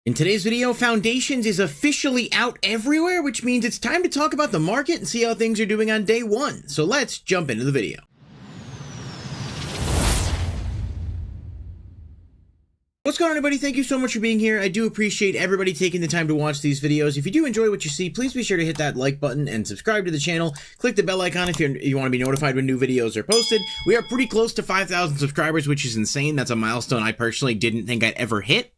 In today's video, Foundations is officially out everywhere, which means it's time to talk about the market and see how things are doing on day one. So let's jump into the video. What's going on, everybody? Thank you so much for being here. I do appreciate everybody taking the time to watch these videos. If you do enjoy what you see, please be sure to hit that like button and subscribe to the channel. Click the bell icon if you want to be notified when new videos are posted. We are pretty close to 5,000 subscribers, which is insane. That's a milestone I personally didn't think I'd ever hit.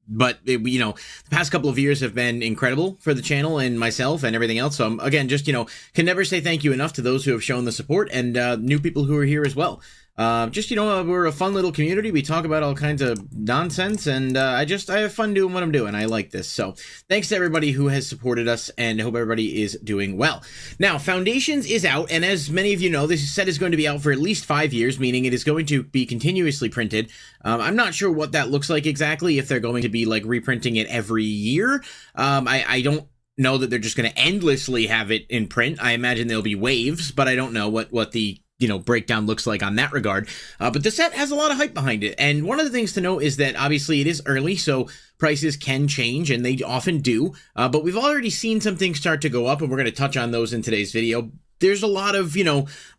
But the past couple of years have been incredible for the channel and myself and everything else. So again, can never say thank you enough to those who have shown the support and new people who are here as well. We're a fun little community. We talk about all kinds of nonsense, and I have fun doing what I'm doing. I like this. So thanks to everybody who has supported us, and I hope everybody is doing well. Now, Foundations is out, and as many of you know, this set is going to be out for at least 5 years, meaning it is going to be continuously printed. I'm not sure what that looks like exactly, if they're going to be like reprinting it every year. I don't know that they're just going to endlessly have it in print. I imagine there'll be waves, but I don't know what the breakdown looks like on that regard. But the set has a lot of hype behind it. And one of the things to note is that obviously it is early, so prices can change, and they often do. But we've already seen some things start to go up, and we're going to touch on those in today's video. There's a lot of,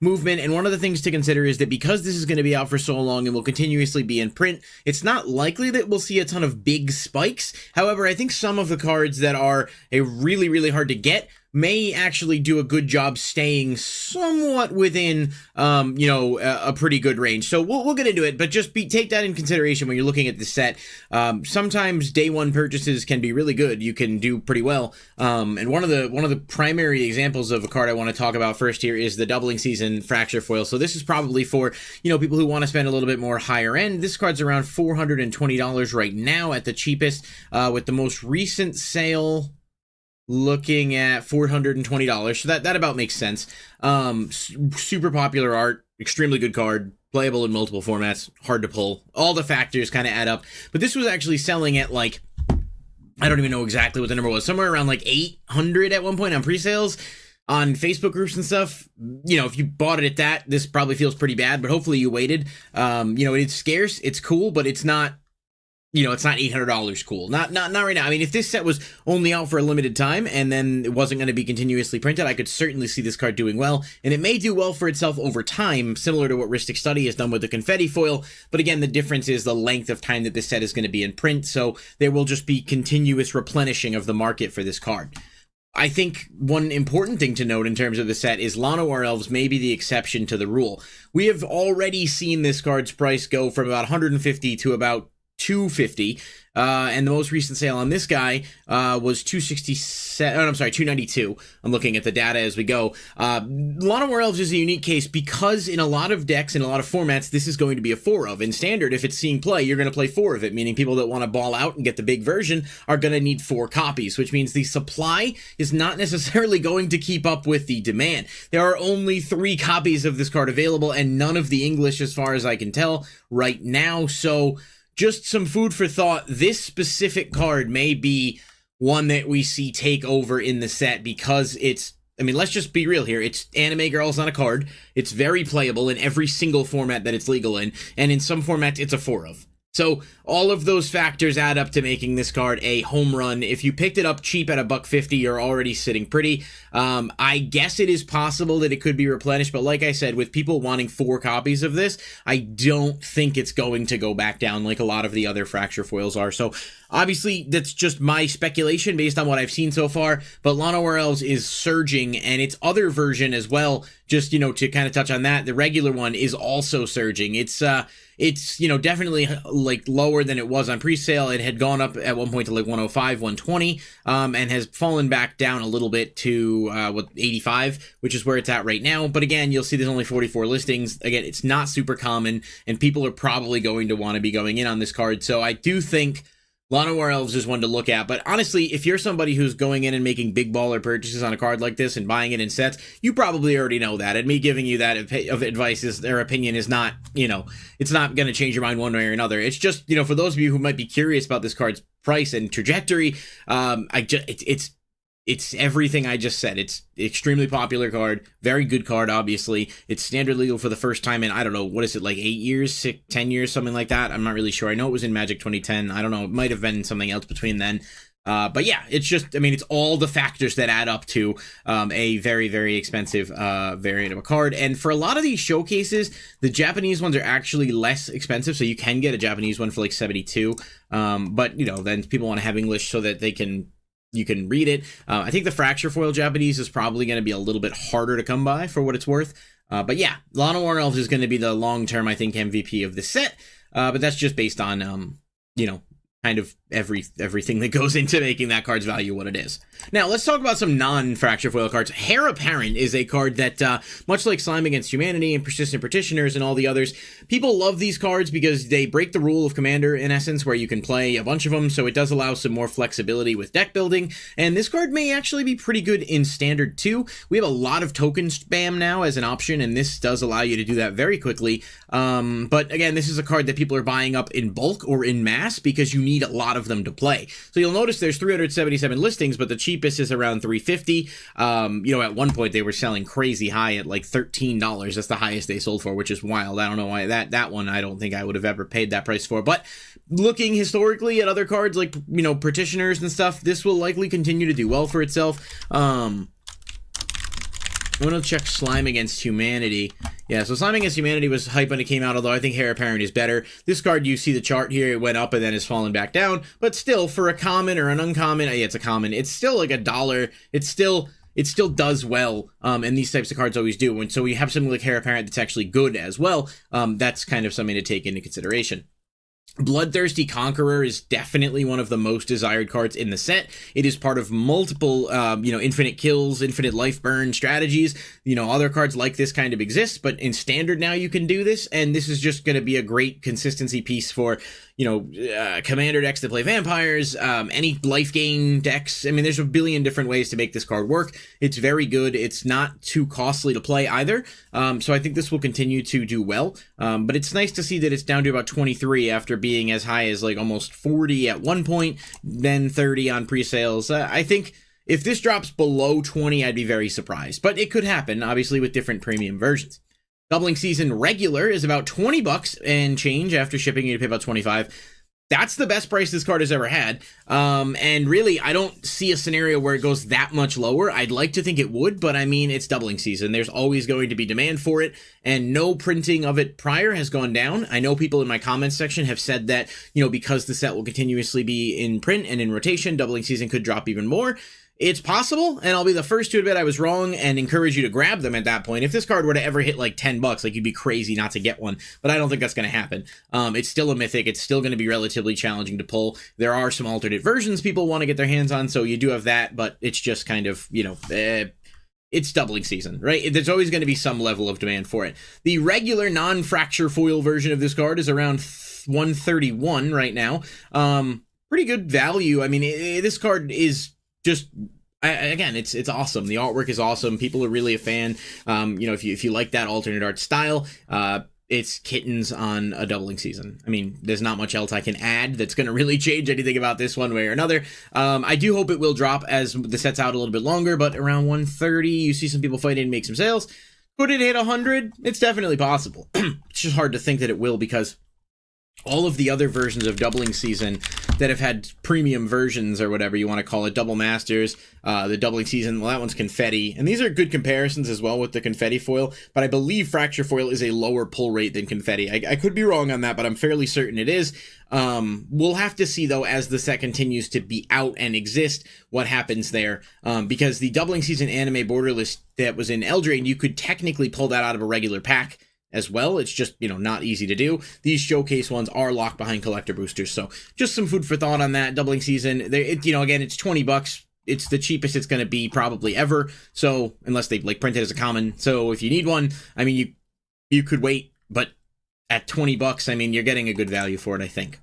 movement, and one of the things to consider is that because this is going to be out for so long and will continuously be in print, it's not likely that we'll see a ton of big spikes. However, I think some of the cards that are really, really hard to get may actually do a good job staying somewhat within, a pretty good range. So we'll get into it, but just take that in consideration when you're looking at the set. Sometimes day one purchases can be really good. You can do pretty well. And one of the primary examples of a card I want to talk about first here is the Doubling Season Fracture Foil. So this is probably for, people who want to spend a little bit more higher end. This card's around $420 right now at the cheapest, with the most recent sale looking at $420. So that about makes sense. Super popular art, extremely good card, playable in multiple formats, hard to pull. All the factors kind of add up. But this was actually selling at I don't even know exactly what the number was, somewhere around 800 at one point on pre-sales on Facebook groups and stuff. If you bought it at that, this probably feels pretty bad, but hopefully you waited. It's scarce, it's cool, but it's not, it's not $800 cool. Not right now. I mean, if this set was only out for a limited time and then it wasn't going to be continuously printed, I could certainly see this card doing well, and it may do well for itself over time, similar to what Ristic Study has done with the confetti foil. But again, the difference is the length of time that this set is going to be in print, so there will just be continuous replenishing of the market for this card. I think one important thing to note in terms of the set is Llanowar Elves may be the exception to the rule. We have already seen this card's price go from about $150 to about $250, and the most recent sale on this guy was $292. I'm looking at the data as we go. Llanowar Elves is a unique case because in a lot of decks, in a lot of formats, this is going to be a 4 of. In Standard, if it's seeing play, you're going to play 4 of it, meaning people that want to ball out and get the big version are going to need 4 copies, which means the supply is not necessarily going to keep up with the demand. There are only 3 copies of this card available, and none of the English, as far as I can tell, right now. So just some food for thought. This specific card may be one that we see take over in the set because let's just be real here. It's anime girls on a card. It's very playable in every single format that it's legal in, and in some formats it's a 4 of. So all of those factors add up to making this card a home run. If you picked it up cheap at $150, you're already sitting pretty. I guess it is possible that it could be replenished, but like I said, with people wanting 4 copies of this, I don't think it's going to go back down like a lot of the other Fracture foils are. So obviously, that's just my speculation based on what I've seen so far, but Llanowar Elves is surging, and its other version as well, just, to kind of touch on that, the regular one is also surging. It's definitely lower than it was on pre-sale. It had gone up at one point to 105, 120, and has fallen back down a little bit to 85, which is where it's at right now. But again, you'll see there's only 44 listings. Again, it's not super common, and people are probably going to want to be going in on this card. So I do think Llanowar Elves is one to look at, but honestly, if you're somebody who's going in and making big baller purchases on a card like this and buying it in sets, you probably already know that, and me giving you that advice their opinion is not, it's not going to change your mind one way or another. It's just, for those of you who might be curious about this card's price and trajectory, it's everything I just said. It's extremely popular card, very good card, obviously. It's standard legal for the first time in, I don't know, what is it, like 8 years, 10 years, something like that? I'm not really sure. I know it was in Magic 2010. I don't know. It might have been something else between then. But yeah, it's just, I mean, it's all the factors that add up to a very, very expensive variant of a card. And for a lot of these showcases, the Japanese ones are actually less expensive, so you can get a Japanese one for like 72. But, you know, then people want to have English so that you can read it. I think the Fracture Foil Japanese is probably going to be a little bit harder to come by for what it's worth. But yeah, Llanowar Elves is going to be the long-term, I think, MVP of the set. But that's just based on, you know, kind of everything that goes into making that card's value what it is. Now, let's talk about some non-Fracture Foil cards. Hare Apparent is a card that, much like Slime Against Humanity and Persistent Petitioners and all the others, people love these cards because they break the rule of Commander, in essence, where you can play a bunch of them, so it does allow some more flexibility with deck building, and this card may actually be pretty good in Standard too. We have a lot of token spam now as an option, and this does allow you to do that very quickly. But again, this is a card that people are buying up in bulk or in mass because you need a lot of them to play. So you'll notice there's 377 listings, but the cheapest is around $350. You know, at one point they were selling crazy high at like $13. That's the highest they sold for, which is wild. I don't know why that one, I don't think I would have ever paid that price for. But looking historically at other cards like, you know, Petitioners and stuff, this will likely continue to do well for itself. I'm going to check Slime Against Humanity. Yeah, so Slime Against Humanity was hype when it came out, although I think Hare Apparent is better. This card, you see the chart here, it went up and then has fallen back down. But still, for a common or an uncommon, yeah, it's a common, it's still like $1. It still does well, and these types of cards always do. And so we have something like Hare Apparent that's actually good as well. That's kind of something to take into consideration. Bloodthirsty Conqueror is definitely one of the most desired cards in the set. It is part of multiple, you know, infinite kills, infinite life burn strategies. You know, other cards like this kind of exist, but in Standard now you can do this, and this is just going to be a great consistency piece for, you know, Commander decks that play vampires, any life gain decks. I mean, there's a billion different ways to make this card work. It's very good. It's not too costly to play either, so I think this will continue to do well, but it's nice to see that it's down to about 23 after being as high as like almost 40 at one point, then 30 on pre-sales. I think if this drops below 20, I'd be very surprised, but it could happen, obviously, with different premium versions. Doubling Season regular is about $20 and change. After shipping, you pay about $25. That's the best price this card has ever had. And really, I don't see a scenario where it goes that much lower. I'd like to think it would, but I mean, it's Doubling Season. There's always going to be demand for it, and no printing of it prior has gone down. I know people in my comments section have said that, you know, because the set will continuously be in print and in rotation, Doubling Season could drop even more. It's possible, and I'll be the first to admit I was wrong and encourage you to grab them at that point. If this card were to ever hit like $10, like, you'd be crazy not to get one, but I don't think that's going to happen. It's still a mythic. It's still going to be relatively challenging to pull. There are some alternate versions people want to get their hands on, so you do have that, but it's just kind of, you know, it's Doubling Season, right? There's always going to be some level of demand for it. The regular non-fracture foil version of this card is around 131 right now. Pretty good value. I mean, this card is just, again, it's awesome. The artwork is awesome. People are really a fan. You know, if you like that alternate art style, it's kittens on a Doubling Season. I mean, there's not much else I can add that's going to really change anything about this one way or another. I do hope it will drop as the set's out a little bit longer, but around 130, you see some people fighting and make some sales. Could it hit 100? It's definitely possible. It's just hard to think that it will, because all of the other versions of Doubling Season that have had premium versions, or whatever you want to call it, Double Masters, the Doubling Season, well, that one's Confetti, and these are good comparisons as well with the Confetti foil, but I believe Fracture foil is a lower pull rate than Confetti. I could be wrong on that, but I'm fairly certain it is. We'll have to see, though, as the set continues to be out and exist, what happens there, because the Doubling Season anime borderless that was in Eldraine, you could technically pull that out of a regular pack as well. It's just, you know, not easy to do. These showcase ones are locked behind collector boosters, so just some food for thought on that. Doubling Season, you know, again, it's $20. It's the cheapest it's going to be probably ever, so unless they like print it as a common. So if you need one, I mean, you could wait, but at $20, I mean, you're getting a good value for it, I think.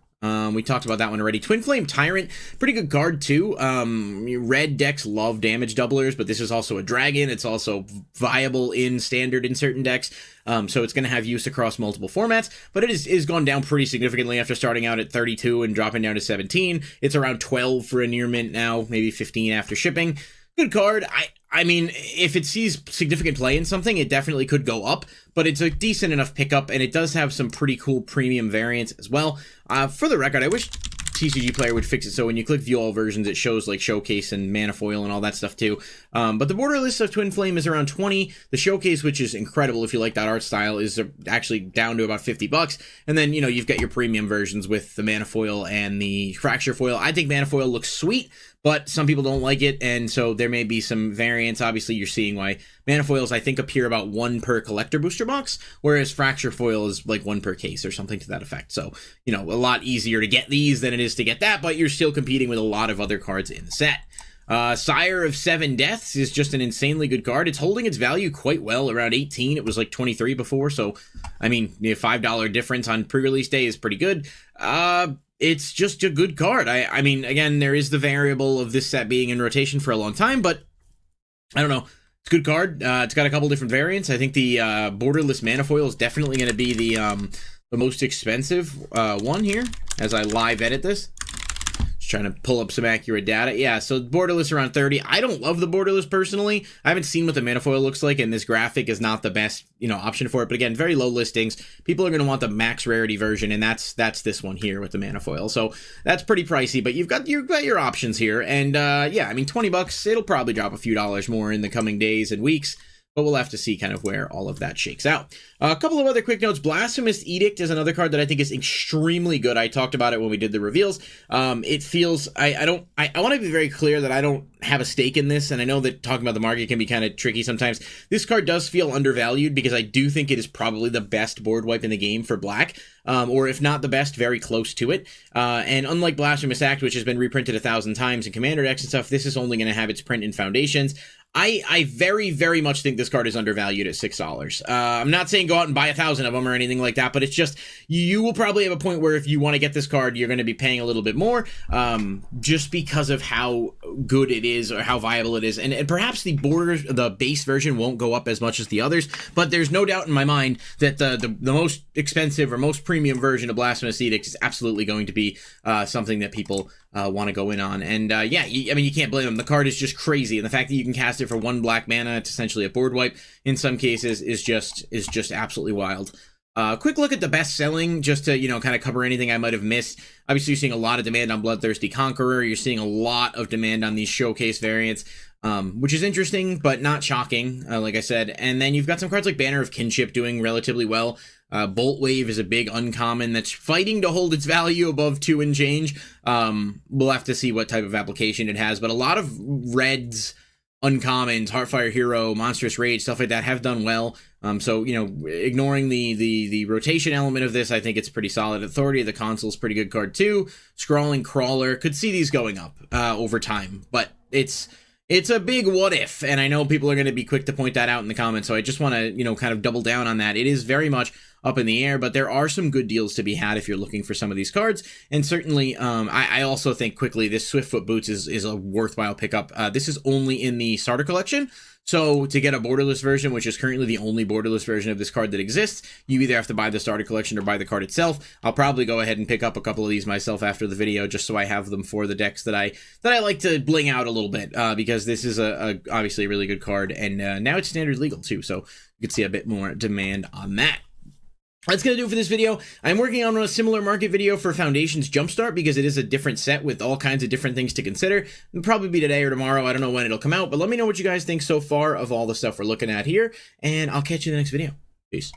We talked about that one already. Twin Flame Tyrant, pretty good card too. Red decks love damage doublers, but this is also a dragon. It's also viable in Standard in certain decks, so it's going to have use across multiple formats, but it is gone down pretty significantly after starting out at 32 and dropping down to 17. It's around 12 for a near mint now, maybe 15 after shipping. Good card. I mean, if it sees significant play in something, it definitely could go up, but it's a decent enough pickup, and it does have some pretty cool premium variants as well. For the record, I wish TCG Player would fix it so when you click view all versions, it shows like Showcase and Mana Foil and all that stuff too. But the borderless of Twin Flame is around 20. The Showcase, which is incredible if you like that art style, is actually down to about $50. And then, you know, you've got your premium versions with the Mana Foil and the Fracture Foil. I think Mana Foil looks sweet, but some people don't like it, and so there may be some variants. Obviously, you're seeing why Mana Foils, I think, appear about 1 per collector booster box, whereas Fracture Foil is like 1 per case or something to that effect. So, you know, a lot easier to get these than it is to get that, but you're still competing with a lot of other cards in the set. Sire of 7 Deaths is just an insanely good card. It's holding its value quite well, around 18. It was like 23 before, so, I mean, the $5 difference on pre-release day is pretty good. It's just a good card. I mean, again, there is the variable of this set being in rotation for a long time, but I don't know. It's a good card. It's got a couple different variants. I think the borderless Mana Foil is definitely going to be the most expensive one here as I live edit this. Just trying to pull up some accurate data. Yeah, so borderless around 30. I don't love the borderless personally. I haven't seen what the Mana Foil looks like, and this graphic is not the best, you know, option for it. But again, very low listings. People are going to want the max rarity version, and that's this one here with the Mana Foil. So that's pretty pricey, but you've got your options here. And yeah, I mean, $20. It'll probably drop a few dollars more in the coming days and weeks, but we'll have to see kind of where all of that shakes out. A couple of other quick notes. Blasphemous Edict is another card that I think is extremely good. I talked about it when we did the reveals. It feels, I want to be very clear that I don't have a stake in this, and I know that talking about the market can be kind of tricky sometimes. This card does feel undervalued because I do think it is probably the best board wipe in the game for black, or if not the best, very close to it. And unlike Blasphemous Act, which has been reprinted 1,000 times in Commander decks and stuff, this is only going to have its print in Foundations. I very, very much think this card is undervalued at $6. I'm not saying go out and buy 1,000 of them or anything like that, but it's just, you will probably have a point where if you want to get this card, you're going to be paying a little bit more, just because of how good it is or how viable it is. And perhaps the base version won't go up as much as the others, but there's no doubt in my mind that the most expensive or most premium version of Blasphemous Edict is absolutely going to be something that people want to go in on. And yeah, I mean, you can't blame them. The card is just crazy, and the fact that you can cast it for 1 black mana, it's essentially a board wipe in some cases, is just absolutely wild. Quick look at the best selling, just to, you know, kind of cover anything I might have missed. Obviously, you're seeing a lot of demand on Bloodthirsty Conqueror. You're seeing a lot of demand on these showcase variants, which is interesting, but not shocking, like I said. And then you've got some cards like Banner of Kinship doing relatively well. Bolt Wave is a big uncommon that's fighting to hold its value above 2 and change. We'll have to see what type of application it has, but a lot of reds, uncommons, Heartfire Hero, Monstrous Rage, stuff like that have done well. So, you know, ignoring the rotation element of this, I think it's pretty solid. Authority of the Console is pretty good card too. Scrawling Crawler, could see these going up over time, but it's a big what if, and I know people are going to be quick to point that out in the comments, so I just want to, you know, kind of double down on that. It is very much up in the air, but there are some good deals to be had if you're looking for some of these cards. And certainly, I also think quickly this Swiftfoot Boots is a worthwhile pickup. This is only in the starter collection, so to get a borderless version, which is currently the only borderless version of this card that exists, you either have to buy the starter collection or buy the card itself. I'll probably go ahead and pick up a couple of these myself after the video, just so I have them for the decks that I like to bling out a little bit, because this is obviously a really good card, and now it's standard legal too, so you can see a bit more demand on that. That's going to do it for this video. I'm working on a similar market video for Foundations Jumpstart because it is a different set with all kinds of different things to consider. It'll probably be today or tomorrow. I don't know when it'll come out, but let me know what you guys think so far of all the stuff we're looking at here, and I'll catch you in the next video. Peace.